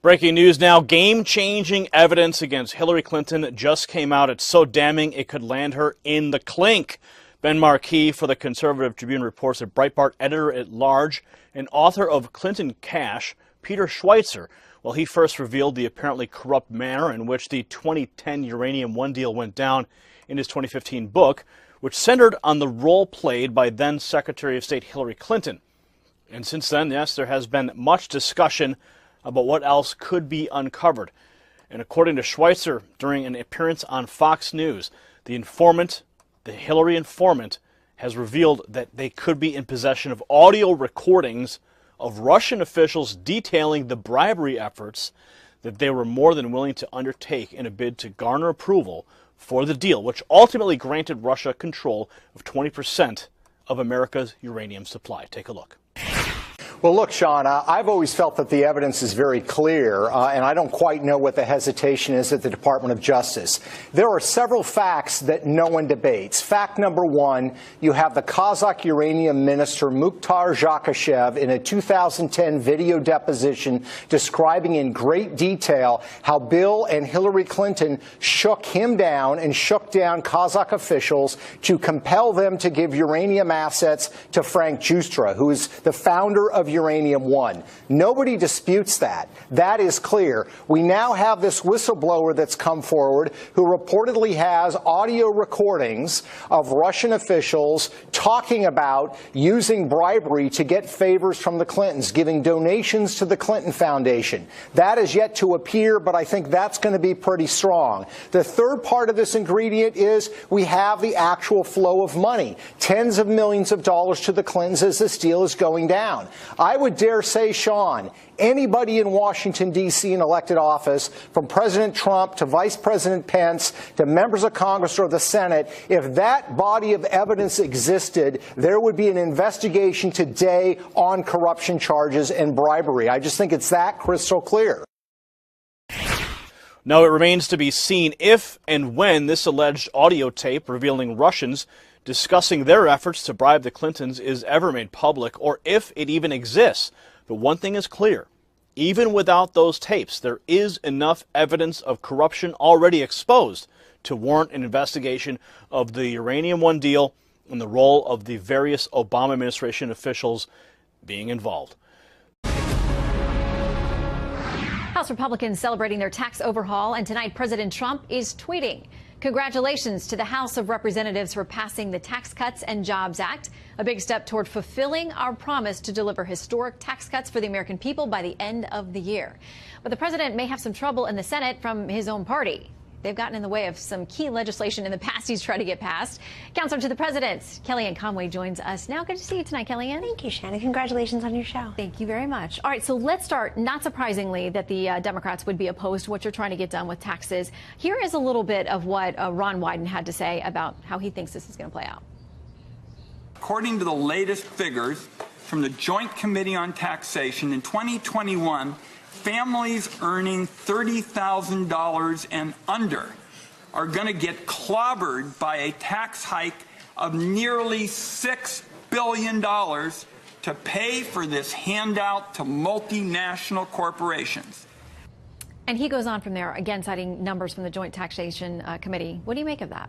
Breaking news now, game-changing evidence against Hillary Clinton just came out. It's so damning it could land her in the clink. Ben Markey for the Conservative Tribune reports that Breitbart editor-at-large and author of Clinton Cash, Peter Schweitzer, well, he first revealed the apparently corrupt manner in which the 2010 Uranium One deal went down in his 2015 book, which centered on the role played by then Secretary of State Hillary Clinton. And since then, yes, there has been much discussion about what else could be uncovered. And according to Schweitzer, during an appearance on Fox News, the Hillary informant, has revealed that they could be in possession of audio recordings of Russian officials detailing the bribery efforts that they were more than willing to undertake in a bid to garner approval for the deal, which ultimately granted Russia control of 20% of America's uranium supply. Take a look. Well, look, Sean, I've always felt that the evidence is very clear, and I don't quite know what the hesitation is at the Department of Justice. There are several facts that no one debates. Fact number one, you have the Kazakh uranium minister Mukhtar Zakashev in a 2010 video deposition describing in great detail how Bill and Hillary Clinton shook him down and shook down Kazakh officials to compel them to give uranium assets to Frank Justra, who is the founder of Uranium One. Nobody disputes that. That is clear. We now have this whistleblower that's come forward who reportedly has audio recordings of Russian officials talking about using bribery to get favors from the Clintons, giving donations to the Clinton Foundation. That is yet to appear, but I think that's going to be pretty strong. The third part of this ingredient is we have the actual flow of money, tens of millions of dollars to the Clintons as this deal is going down. I would dare say, Sean, anybody in Washington, D.C. in elected office, from President Trump to Vice President Pence to members of Congress or the Senate, if that body of evidence existed, there would be an investigation today on corruption charges and bribery. I just think it's that crystal clear. Now, it remains to be seen if and when this alleged audio tape revealing Russians discussing their efforts to bribe the Clintons is ever made public, or if it even exists. But one thing is clear. Even without those tapes, there is enough evidence of corruption already exposed to warrant an investigation of the Uranium One deal and the role of the various Obama administration officials being involved. House Republicans celebrating their tax overhaul, and tonight President Trump is tweeting. Congratulations to the House of Representatives for passing the Tax Cuts and Jobs Act, a big step toward fulfilling our promise to deliver historic tax cuts for the American people by the end of the year. But the president may have some trouble in the Senate from his own party. They've gotten in the way of some key legislation in the past he's tried to get passed. Counselor to the President, Kellyanne Conway, joins us now. Good to see you tonight, Kellyanne. Thank you, Shannon. Congratulations on your show. Thank you very much. All right, so let's start, not surprisingly, that the Democrats would be opposed to what you're trying to get done with taxes. Here is a little bit of what Ron Wyden had to say about how he thinks this is going to play out. According to the latest figures from the Joint Committee on Taxation, in 2021, families earning $30,000 and under are going to get clobbered by a tax hike of nearly $6 billion to pay for this handout to multinational corporations. And he goes on from there, again, citing numbers from the Joint Taxation Committee. What do you make of that?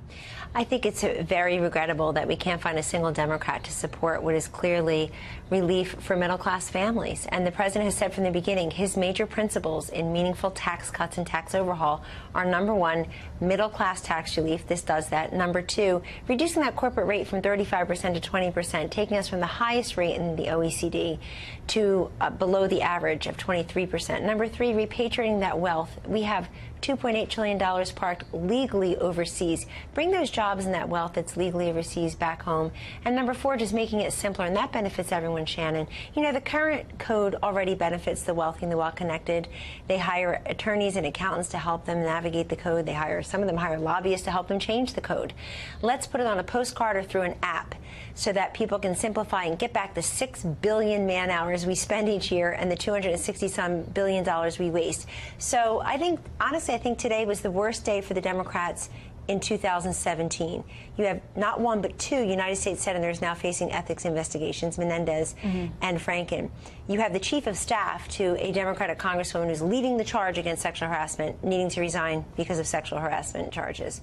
I think it's very regrettable that we can't find a single Democrat to support what is clearly relief for middle-class families. And the president has said from the beginning his major principles in meaningful tax cuts and tax overhaul are, number one, middle-class tax relief. This does that. Number two, reducing that corporate rate from 35% to 20%, taking us from the highest rate in the OECD to below the average of 23%. Number three, repatriating that wealth. We have $2.8 trillion parked legally overseas. Bring those jobs and that wealth that's legally overseas back home. And number four, just making it simpler, and that benefits everyone, Shannon. You know, the current code already benefits the wealthy and the well-connected. They hire attorneys and accountants to help them navigate the code. Some of them hire lobbyists to help them change the code. Let's put it on a postcard or through an app so that people can simplify and get back the 6 billion man hours we spend each year and the $260-some billion we waste. So I think, honestly, I think today was the worst day for the Democrats in 2017. You have not one but two United States senators now facing ethics investigations, Menendez and Franken. You have the chief of staff to a Democratic congresswoman who's leading the charge against sexual harassment, needing to resign because of sexual harassment charges.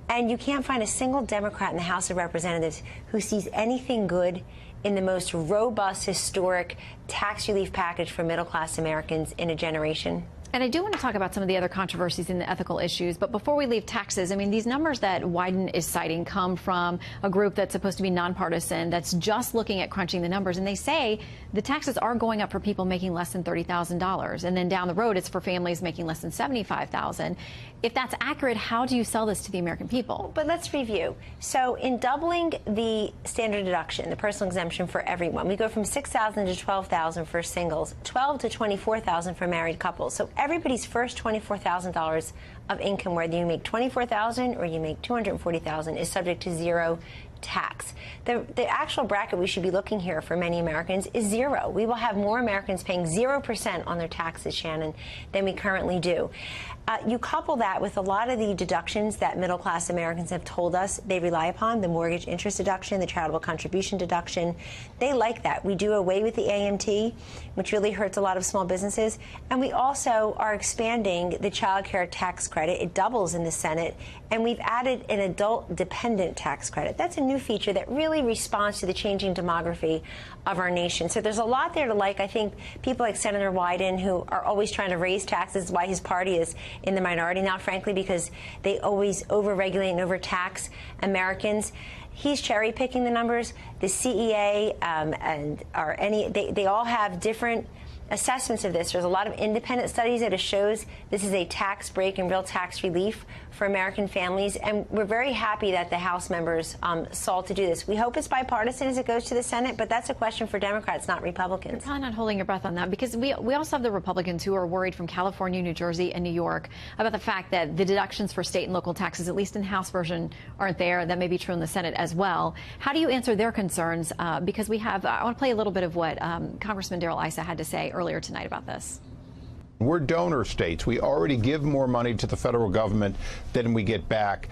And you can't find a single Democrat in the House of Representatives who sees anything good in the most robust, historic tax relief package for middle-class Americans in a generation. And I do want to talk about some of the other controversies in the ethical issues. But before we leave taxes, I mean, these numbers that Wyden is citing come from a group that's supposed to be nonpartisan, that's just looking at crunching the numbers. And they say the taxes are going up for people making less than $30,000. And then down the road, it's for families making less than $75,000. If that's accurate, how do you sell this to the American people? But let's review. So in doubling the standard deduction, the personal exemption for everyone, we go from $6,000 to $12,000 for singles, $12,000 to $24,000 for married couples. So everybody's first $24,000 of income, whether you make $24,000 or you make $240,000, is subject to zero tax. The actual bracket we should be looking here for many Americans is zero. We will have more Americans paying 0% on their taxes, Shannon, than we currently do. You couple that with a lot of the deductions that middle-class Americans have told us they rely upon, the mortgage interest deduction, the charitable contribution deduction. They like that. We do away with the AMT, which really hurts a lot of small businesses. And we also are expanding the child care tax credit. It doubles in the Senate. And we've added an adult-dependent tax credit. That's a new feature that really responds to the changing demography of our nation. So there's a lot there to like. I think people like Senator Wyden, who are always trying to raise taxes, why his party is in the minority now, frankly, because they always over-regulate and over-tax Americans. He's cherry-picking the numbers. The CEA they all have different assessments of this. There's a lot of independent studies that shows this is a tax break and real tax relief for American families, and we're very happy that the House members sought to do this. We hope it's bipartisan as it goes to the Senate, but that's a question for Democrats, not Republicans. You're probably not holding your breath on that, because we also have the Republicans who are worried from California, New Jersey, and New York about the fact that the deductions for state and local taxes, at least in the House version, aren't there. That may be true in the Senate as well. How do you answer their concerns? Because we have, I want to play a little bit of what Congressman Darrell Issa had to say earlier tonight about this. We're donor states. We already give more money to the federal government than we get back.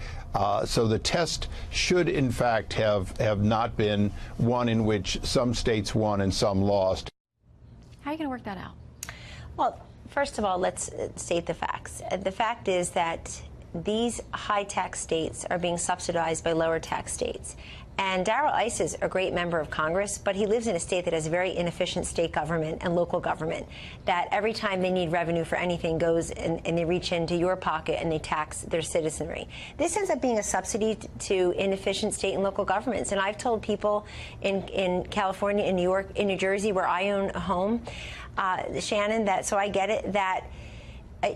So the test should, in fact, have not been one in which some states won and some lost. How are you going to work that out? Well, first of all, let's state the facts. The fact is that these high-tax states are being subsidized by lower-tax states. And Darrell Issa is a great member of Congress, but he lives in a state that has a very inefficient state government and local government, that every time they need revenue for anything goes and they reach into your pocket and they tax their citizenry. This ends up being a subsidy to inefficient state and local governments. And I've told people in California, in New York, in New Jersey, where I own a home, Shannon, that so I get it, that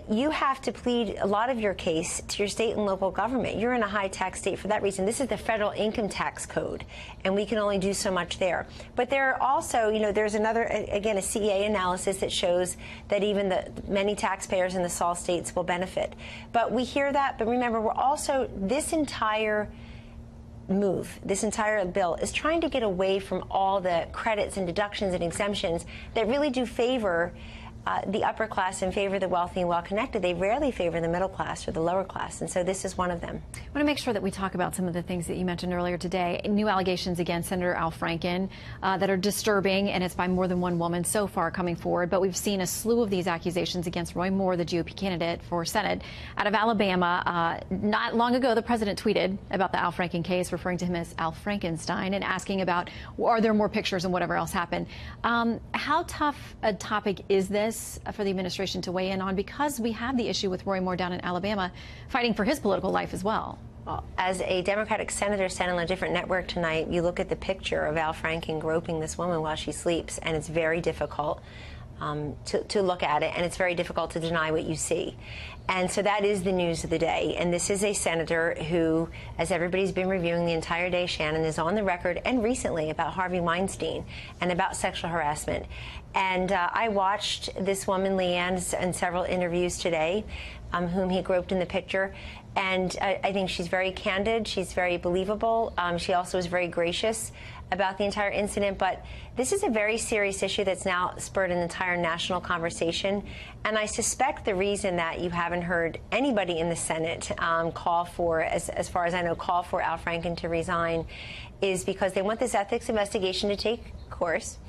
you have to plead a lot of your case to your state and local government. You're in a high-tax state for that reason. This is the federal income tax code, and we can only do so much there. But there are also, there's another, again, a CEA analysis that shows that even the many taxpayers in the SAL states will benefit. But we hear that, but remember, we're also, this entire bill is trying to get away from all the credits and deductions and exemptions that really do favor the upper class and favor the wealthy and well-connected. They rarely favor the middle class or the lower class, and so this is one of them. I want to make sure that we talk about some of the things that you mentioned earlier today. New allegations against Senator Al Franken that are disturbing, and it's by more than one woman so far coming forward. But we've seen a slew of these accusations against Roy Moore, the GOP candidate for Senate out of Alabama. Not long ago, the president tweeted about the Al Franken case, referring to him as Al Frankenstein, and asking about, are there more pictures and whatever else happened. How tough a topic is this for the administration to weigh in on, because we have the issue with Roy Moore down in Alabama fighting for his political life as well? Well, as a Democratic senator sent on a different network tonight, you look at the picture of Al Franken groping this woman while she sleeps, and it's very difficult to look at it, and it's very difficult to deny what you see. And so that is the news of the day. And this is a senator who, as everybody's been reviewing the entire day, Shannon, is on the record and recently about Harvey Weinstein and about sexual harassment. And I watched this woman, Leanne, in several interviews today, whom he groped in the picture. And I think she's very candid. She's very believable. She also is very gracious about the entire incident, but this is a very serious issue that's now spurred an entire national conversation. And I suspect the reason that you haven't heard anybody in the Senate call for, as far as I know, call for Al Franken to resign is because they want this ethics investigation to take course.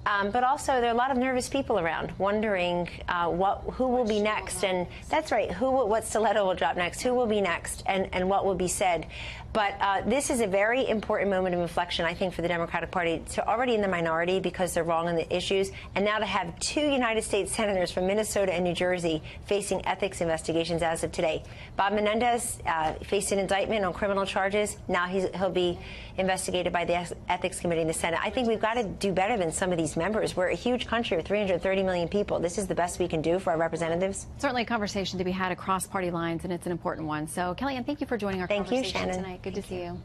But also, there are a lot of nervous people around wondering who will be next. And that's right, what stiletto will drop next, who will be next, and what will be said. But this is a very important moment of inflection, I think, for the Democratic Party, to already in the minority because they're wrong on the issues, and now to have 2 United States senators from Minnesota and New Jersey facing ethics investigations as of today. Bob Menendez faced an indictment on criminal charges. Now he'll be investigated by the Ethics Committee in the Senate. I think we've got to do better than some of these members. We're a huge country with 330 million people. This is the best we can do for our representatives. Certainly a conversation to be had across party lines, and it's an important one. So, Kellyanne, thank you for joining our conversation tonight. Good to see you.